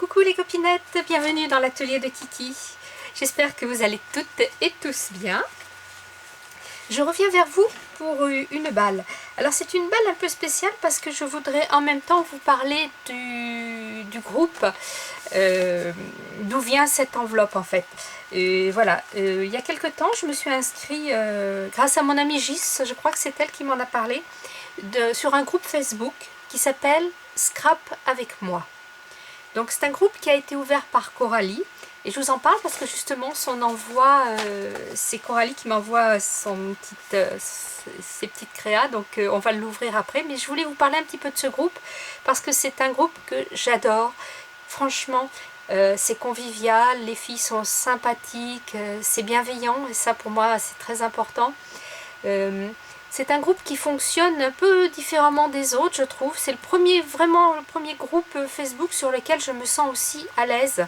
Coucou les copinettes, bienvenue dans l'atelier de Kiki. J'espère que vous allez toutes et tous bien. Je reviens vers vous pour une balle. Alors c'est une balle un peu spéciale parce que je voudrais en même temps vous parler du groupe, d'où vient cette enveloppe en fait. Et voilà, il y a quelque temps je me suis inscrite grâce à mon amie Gis, je crois que c'est elle qui m'en a parlé, sur un groupe Facebook qui s'appelle Scrap avec moi. Donc c'est un groupe qui a été ouvert par Coralie et je vous en parle parce que justement son envoi, c'est Coralie qui m'envoie ses petites créas, donc on va l'ouvrir après. Mais je voulais vous parler un petit peu de ce groupe parce que c'est un groupe que j'adore. Franchement, c'est convivial, les filles sont sympathiques, c'est bienveillant et ça pour moi c'est très important. C'est un groupe qui fonctionne un peu différemment des autres, je trouve. C'est vraiment le premier groupe Facebook sur lequel je me sens aussi à l'aise.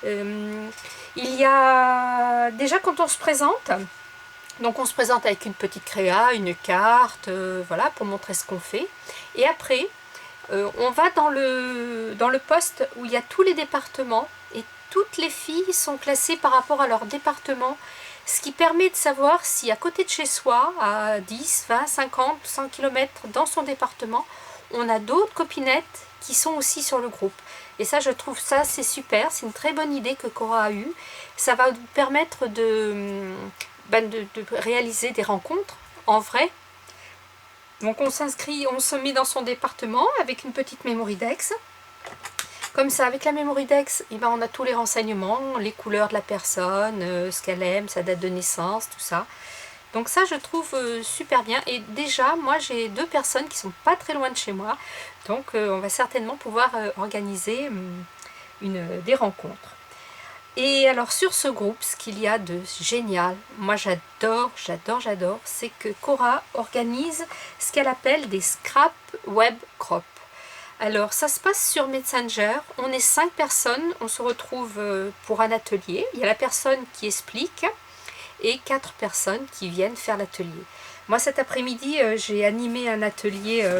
Il y a déjà quand on se présente, donc on se présente avec une petite créa, une carte, voilà, pour montrer ce qu'on fait. Et après, on va dans le poste où il y a tous les départements et toutes les filles sont classées par rapport à leur département. Ce qui permet de savoir si à côté de chez soi, à 10, 20, 50, 100 km dans son département, on a d'autres copinettes qui sont aussi sur le groupe. Et ça, je trouve ça, c'est super. C'est une très bonne idée que Cora a eue. Ça va nous permettre de réaliser des rencontres en vrai. Donc on s'inscrit, on se met dans son département avec une petite Mémoridex. Comme ça, avec la Mémoridex, eh ben, on a tous les renseignements, les couleurs de la personne, ce qu'elle aime, sa date de naissance, tout ça. Donc ça, je trouve super bien. Et déjà, moi, j'ai deux personnes qui sont pas très loin de chez moi. Donc, on va certainement pouvoir organiser des rencontres. Et alors, sur ce groupe, ce qu'il y a de génial, moi, j'adore, c'est que Cora organise ce qu'elle appelle des scrap web crop. Alors, ça se passe sur Messenger. On est 5 personnes. On se retrouve pour un atelier. Il y a la personne qui explique et 4 personnes qui viennent faire l'atelier. Moi, cet après-midi, j'ai animé un atelier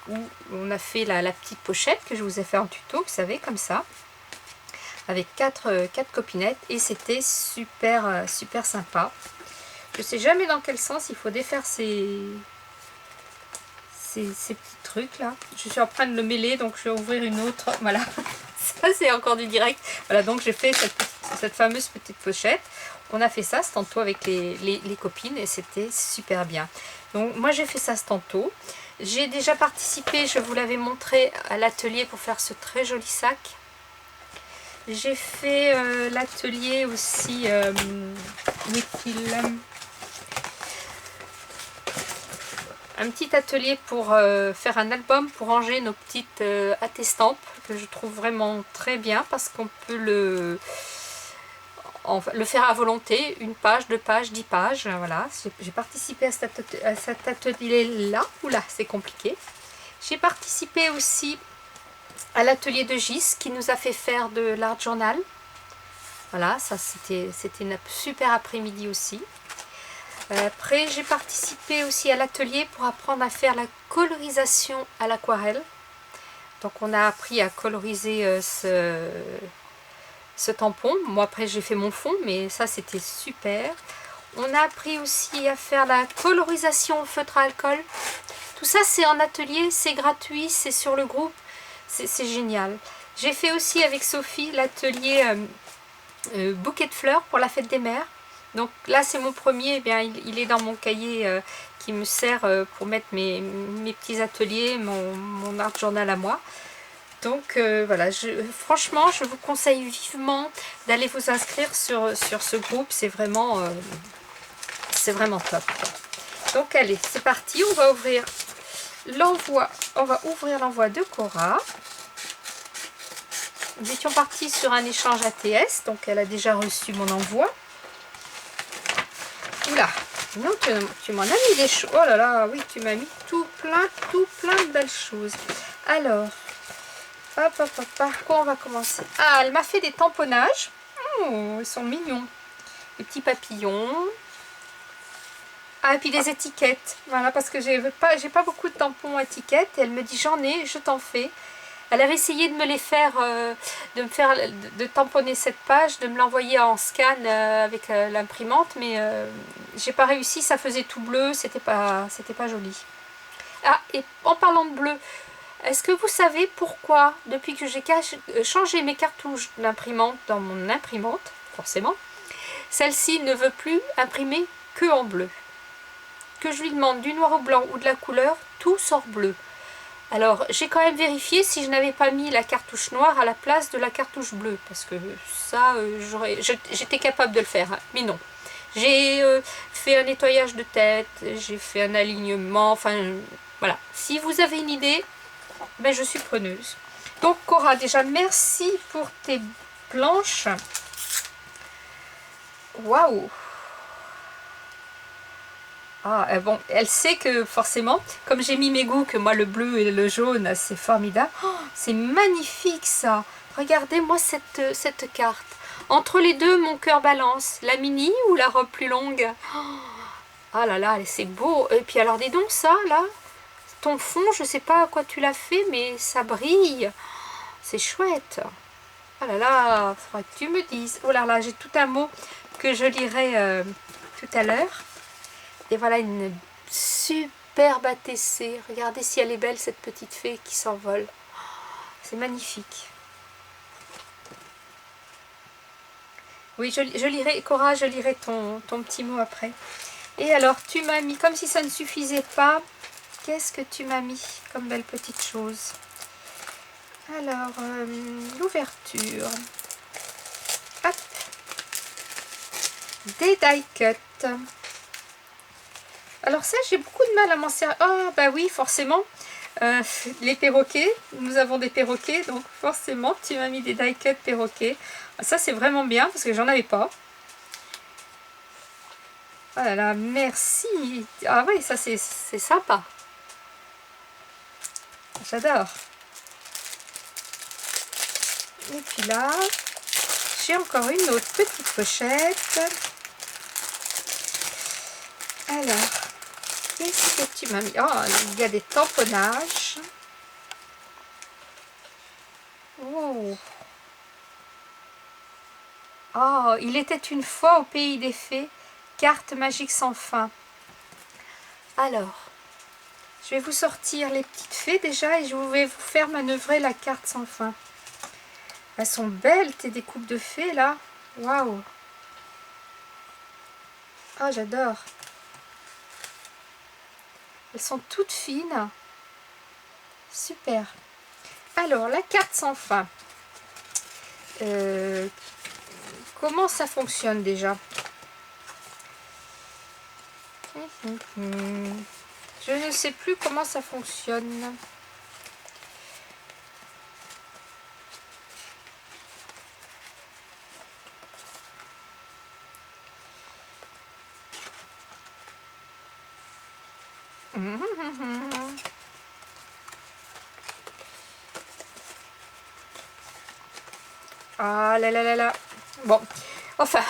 où on a fait la petite pochette que je vous ai fait en tuto, vous savez, comme ça, avec 4 copinettes. Et c'était super, super sympa. Je ne sais jamais dans quel sens il faut défaire ces petits trucs là. Je suis en train de le mêler, donc je vais ouvrir une autre. Voilà, ça c'est encore du direct. Voilà, donc j'ai fait cette fameuse petite pochette. On a fait ça ce tantôt avec les copines et c'était super bien. Donc moi j'ai fait ça ce tantôt. J'ai déjà participé, je vous l'avais montré, à l'atelier pour faire ce très joli sac. J'ai fait l'atelier aussi où est-il ? Un petit atelier pour faire un album pour ranger nos petites attestampes que je trouve vraiment très bien parce qu'on peut le faire à volonté, 1 page, 2 pages, 10 pages, voilà. J'ai participé à cet atelier-là, oula, c'est compliqué. J'ai participé aussi à l'atelier de Gis qui nous a fait faire de l'art journal. Voilà, ça c'était une super après-midi aussi. Après, j'ai participé aussi à l'atelier pour apprendre à faire la colorisation à l'aquarelle. Donc, on a appris à coloriser ce tampon. Moi, après, j'ai fait mon fond, mais ça, c'était super. On a appris aussi à faire la colorisation au feutre à alcool. Tout ça, c'est en atelier, c'est gratuit, c'est sur le groupe. C'est génial. J'ai fait aussi avec Sophie l'atelier bouquet de fleurs pour la fête des mères. Donc là c'est mon premier, eh bien, il est dans mon cahier qui me sert pour mettre mes petits ateliers, mon art journal à moi. Donc voilà, franchement je vous conseille vivement d'aller vous inscrire sur ce groupe, c'est vraiment top. Donc allez, c'est parti, on va ouvrir l'envoi de Cora. Nous étions partis sur un échange ATS, donc elle a déjà reçu mon envoi. Oula, non, tu m'en as mis des choses. Oh là là, oui, tu m'as mis tout plein de belles choses. Alors, par quoi on va commencer? Ah, elle m'a fait des tamponnages. Oh, ils sont mignons. Des petits papillons. Ah, et puis des étiquettes. Voilà, parce que j'ai pas beaucoup de tampons étiquettes. Et elle me dit, j'en ai, je t'en fais. Elle avait essayé de me les faire, de tamponner cette page, de me l'envoyer en scan avec l'imprimante, mais j'ai pas réussi, ça faisait tout bleu, c'était pas joli. Ah, et en parlant de bleu, est-ce que vous savez pourquoi, depuis que j'ai changé mes cartouches d'imprimante dans mon imprimante, forcément, celle-ci ne veut plus imprimer que en bleu. Que je lui demande du noir au blanc ou de la couleur, tout sort bleu. Alors, j'ai quand même vérifié si je n'avais pas mis la cartouche noire à la place de la cartouche bleue, parce que ça, j'étais capable de le faire, hein, mais non. J'ai fait un nettoyage de tête, j'ai fait un alignement, enfin, voilà. Si vous avez une idée, ben, je suis preneuse. Donc, Cora, déjà, merci pour tes planches. Waouh! Ah, bon, elle sait que forcément, comme j'ai mis mes goûts, que moi le bleu et le jaune, c'est formidable. Oh, c'est magnifique ça. Regardez-moi cette carte. Entre les deux, mon cœur balance. La mini ou la robe plus longue? Oh là là, c'est beau. Et puis alors, dis donc ça, là, ton fond, je sais pas à quoi tu l'as fait, mais ça brille. C'est chouette. Oh là là, faudra que tu me dises. Oh là là, j'ai tout un mot que je lirai tout à l'heure. Et voilà une superbe ATC. Regardez si elle est belle, cette petite fée qui s'envole. C'est magnifique. Oui, je lirai, Cora, je lirai ton petit mot après. Et alors, tu m'as mis, comme si ça ne suffisait pas, qu'est-ce que tu m'as mis comme belle petite chose? Alors, l'ouverture. Hop. Des die cuts. Alors ça, j'ai beaucoup de mal à m'en servir. Oh, bah oui, forcément. Les perroquets, nous avons des perroquets, donc forcément, tu m'as mis des die cuts perroquets. Ça, c'est vraiment bien, parce que j'en avais pas. Oh là là, merci. Ah oui, ça, c'est sympa. J'adore. Et puis là, j'ai encore une autre petite pochette. Alors... qu'est-ce que tu m'as mis? Oh, il y a des tamponnages. Oh. Oh, il était une fois au pays des fées, carte magique sans fin. Alors, je vais vous sortir les petites fées déjà et je vais vous faire manœuvrer la carte sans fin. Elles sont belles, tes découpes de fées là. Waouh. Ah, j'adore. Elles sont toutes fines. Super. Alors, la carte sans fin. Comment ça fonctionne déjà? Je ne sais plus comment ça fonctionne. Ah là là là là. Bon, enfin,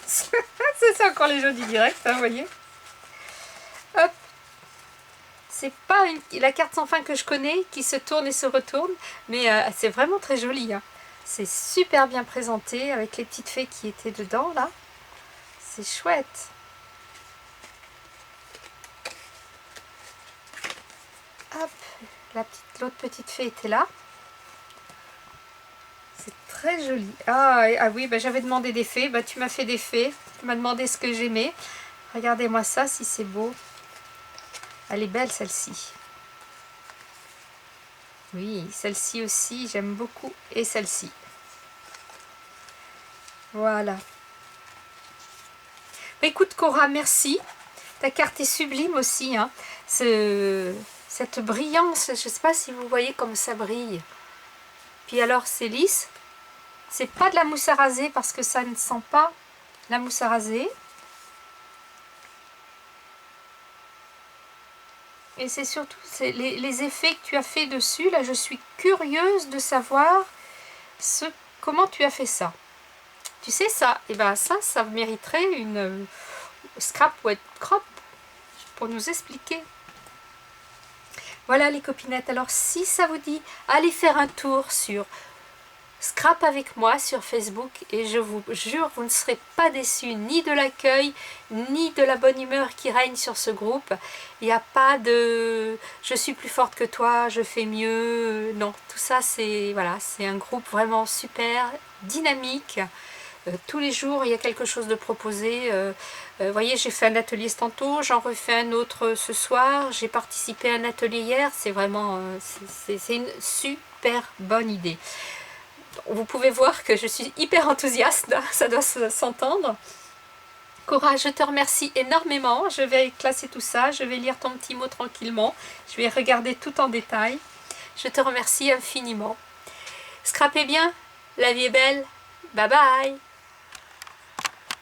c'est encore les jeux du direct, hein, vous voyez. Hop. C'est pas la carte sans fin que je connais, qui se tourne et se retourne, mais c'est vraiment très joli. Hein. C'est super bien présenté, avec les petites fées qui étaient dedans, là. C'est chouette. Hop, l'autre petite fée était là. C'est très joli. Ah oui, bah, j'avais demandé des fées. Bah, tu m'as fait des fées. Tu m'as demandé ce que j'aimais. Regardez-moi ça, si c'est beau. Elle est belle, celle-ci. Oui, celle-ci aussi, j'aime beaucoup. Et celle-ci. Voilà. Bah, écoute, Cora, merci. Ta carte est sublime aussi. Hein. Cette brillance, je ne sais pas si vous voyez comme ça brille. Puis alors, c'est lisse. C'est pas de la mousse à raser parce que ça ne sent pas la mousse à raser. Et c'est surtout les effets que tu as fait dessus. Là, je suis curieuse de savoir comment tu as fait ça. Tu sais ça? Et ben ça mériterait une scrap wet crop pour nous expliquer. Voilà les copinettes, alors si ça vous dit, allez faire un tour sur Scrap avec moi sur Facebook et je vous jure, vous ne serez pas déçus ni de l'accueil, ni de la bonne humeur qui règne sur ce groupe. Il n'y a pas de « je suis plus forte que toi, je fais mieux ». Non, tout ça c'est voilà, c'est un groupe vraiment super, dynamique. Tous les jours, il y a quelque chose de proposé. Vous voyez, j'ai fait un atelier tantôt, j'en refais un autre ce soir. J'ai participé à un atelier hier. C'est vraiment c'est une super bonne idée. Vous pouvez voir que je suis hyper enthousiaste, ça doit s'entendre. Cora, je te remercie énormément. Je vais classer tout ça, je vais lire ton petit mot tranquillement. Je vais regarder tout en détail. Je te remercie infiniment. Scrapez bien, la vie est belle. Bye bye.